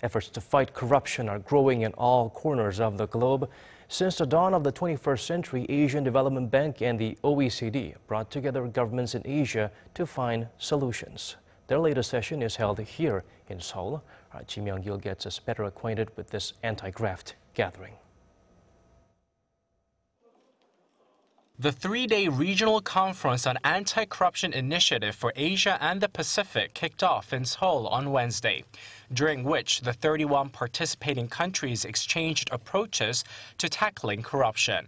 Efforts to fight corruption are growing in all corners of the globe. Since the dawn of the 21st century, Asian Development Bank and the OECD brought together governments in Asia to find solutions. Their latest session is held here in Seoul. Ji Myung-kil gets us better acquainted with this anti-graft gathering. The three-day regional conference on anti-corruption initiative for Asia and the Pacific kicked off in Seoul on Wednesday, during which the 31 participating countries exchanged approaches to tackling corruption.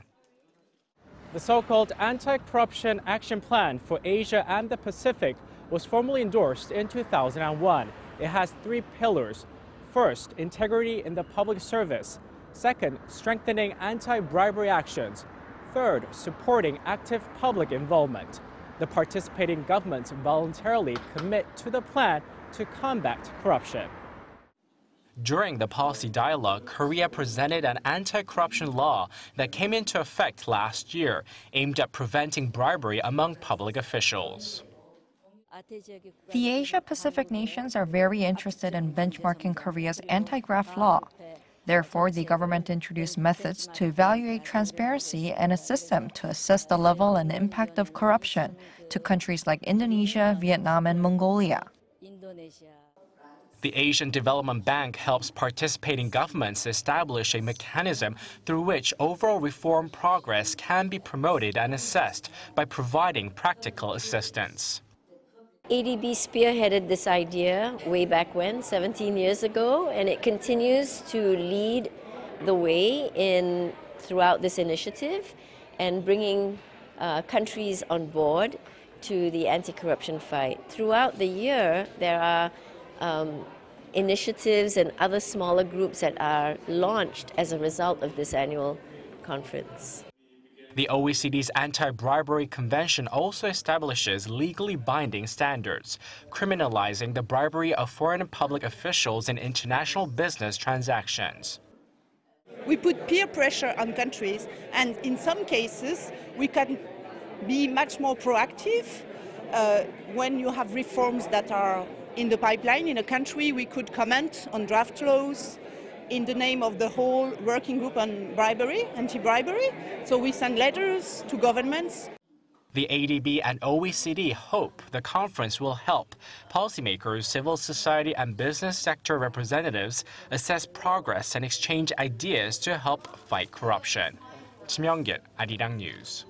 The so-called Anti-Corruption Action Plan for Asia and the Pacific was formally endorsed in 2001. It has three pillars. First, integrity in the public service. Second, strengthening anti-bribery actions. Third, supporting active public involvement. The participating governments voluntarily commit to the plan to combat corruption. During the policy dialogue, Korea presented an anti-corruption law that came into effect last year, aimed at preventing bribery among public officials. The Asia-Pacific nations are very interested in benchmarking Korea's anti-graft law. Therefore, the government introduced methods to evaluate transparency and a system to assess the level and impact of corruption to countries like Indonesia, Vietnam, and Mongolia. The Asian Development Bank helps participating governments establish a mechanism through which overall reform progress can be promoted and assessed by providing practical assistance. ADB spearheaded this idea way back when, 17 years ago, and it continues to lead the way throughout this initiative and bringing countries on board to the anti-corruption fight. Throughout the year, there are initiatives and other smaller groups that are launched as a result of this annual conference. The OECD's anti-bribery convention also establishes legally binding standards, criminalizing the bribery of foreign public officials in international business transactions. We put peer pressure on countries, and in some cases, we can be much more proactive. When you have reforms that are in the pipeline in a country, we could comment on draft laws in the name of the whole working group on bribery, anti-bribery. So we send letters to governments. The ADB and OECD hope the conference will help policymakers, civil society, and business sector representatives assess progress and exchange ideas to help fight corruption. Ji Myung-kil, Arirang News.